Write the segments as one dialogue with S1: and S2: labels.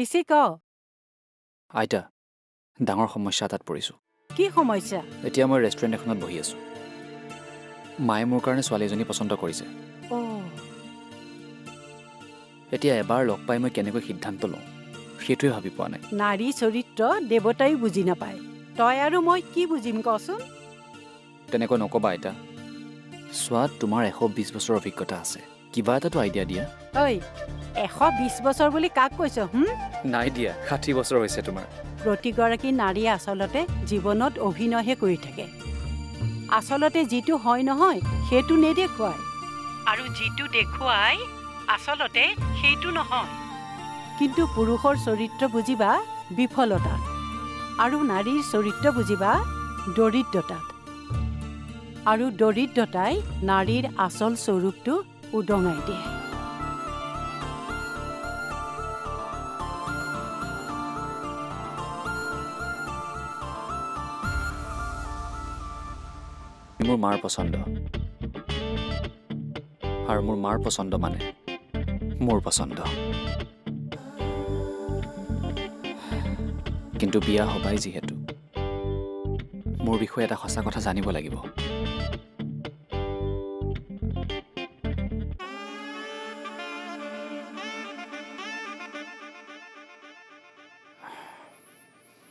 S1: লিচি ক
S2: আইতা ডাঙৰ সমস্যা এটাত পৰিছোঁ
S1: কি সমস্যা
S2: এতিয়া মই ৰেষ্টুৰেণ্ট এখনত বহি আছোঁ মায়ে মোৰ কাৰণে ছোৱালী এজনী পচন্দ কৰিছে এতিয়া এবাৰ লগ পাই মই কেনেকৈ সিদ্ধান্ত লওঁ সেইটোৱে ভাবি পোৱা নাই
S1: নাৰী চৰিত্ৰ দেৱতাই বুজি নাপায় তই আৰু মই কি বুজিম কচোন
S2: তেনেকৈ নক'বা আইতা চোৱা তোমাৰ 120 বছৰৰ অভিজ্ঞতা আছে কিবা এটাতো আইডিয়া দিয়া
S1: ঐ 120 বছৰ বুলি কাক কৈছ
S2: নাই দিয়া 60 বছৰ হৈছে তোমাৰ
S1: প্ৰতিগৰাকী নাৰীয়ে আচলতে জীৱনত অভিনয়হে কৰি থাকে আচলতে যিটো হয় নহয় সেইটো নেদেখুৱায় আৰু যিটো দেখুৱাই আচলতে সেইটো নহয় কিন্তু পুৰুষৰ চৰিত্ৰ বুজিবা বিফলতাত আৰু নাৰীৰ চৰিত্ৰ বুজিবা দৰিদ্ৰতাত আৰু দৰিদ্ৰতাই নাৰীৰ আচল স্বৰূপটো উদঙাই দিয়ে
S2: মোৰ মাৰ পচন্দ আৰু মোৰ মাৰ পচন্দ মানে মোৰ পচন্দ কিন্তু বিয়া হবাই যিহেতু মোৰ বিষয়ে এটা সঁচা কথা জানিব লাগিব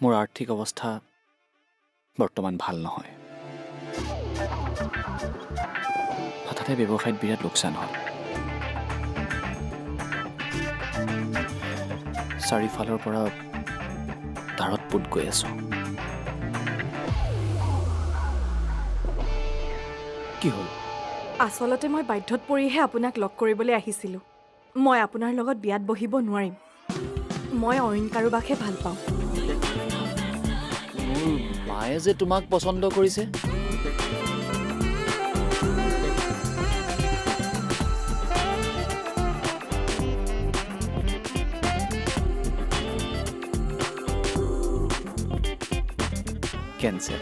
S2: মোৰ আৰ্থিক অৱস্থা বৰ্তমান ভাল নহয় হঠাতে ব্যৱসায়ত বিৰাট লোকচান হ'ল চাৰিওফালৰ পৰা ধাৰত পোত গৈ আছোঁ কি হ'ল
S3: আচলতে মই বাধ্যত পৰিহে আপোনাক লগ কৰিবলৈ আহিছিলোঁ মই আপোনাৰ লগত বিয়াত বহিব নোৱাৰিম মই অইন কাৰোবাকহে ভাল পাওঁ
S2: মোৰ মায়ে যে তোমাক পচন্দ কৰিছে কেঞ্চেল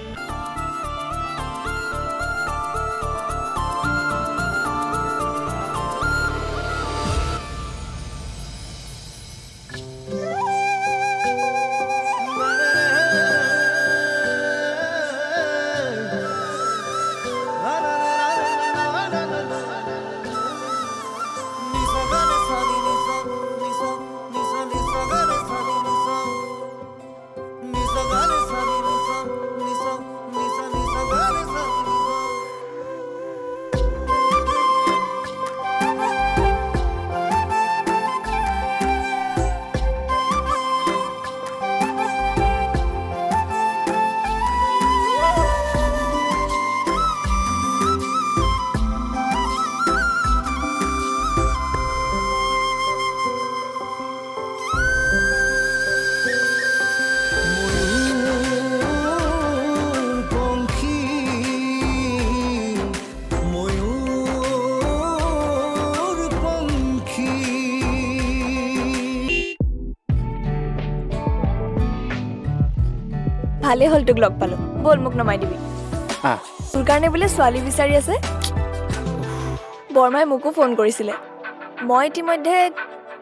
S4: ভালে হ'ল তোক লগ পালো বল মোক নমাই দিবি তোৰ কাৰণে বোলে ছোৱালী বিচাৰি আছে বৰমাই মোকো ফোন কৰিছিলে মই ইতিমধ্যে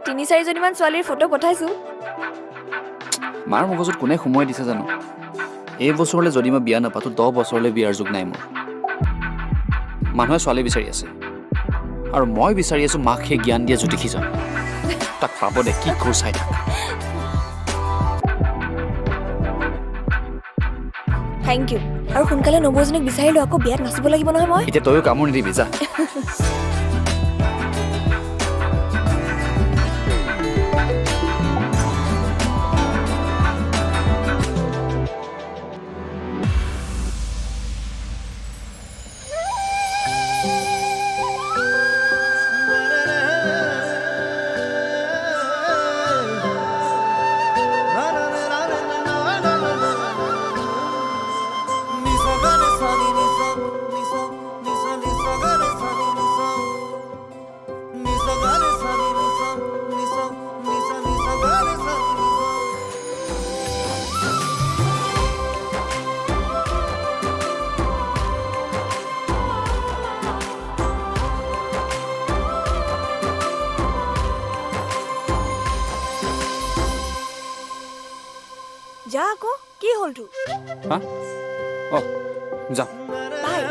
S4: ৩-৪জনীমান ছোৱালীৰ ফটো পঠাইছো
S2: মাৰ মগজুত কোনে সময় দিছে জানো এই বছৰলৈ যদি মই বিয়া নাপাতো 10 বছৰলৈ বিয়াৰ যুগ নাই মোৰ মানুহে ছোৱালী বিচাৰি আছে আৰু মই বিচাৰি আছো মাক সেই জ্ঞান দিয়া জ্যোতিষীজন তাক পাব দে কি কৰ চাই থাক
S4: থেংক ইউ আৰু সোনকালে নবৌজনীক বিচাৰিলো আকৌ বিয়াত নাচিব লাগিব নহয় মই
S2: এতিয়া তয়ো কামোৰ নিদিবি যা
S4: যা আকৌ কি হ'ল তোৰ
S2: হা অ' যাওঁ
S4: ভাই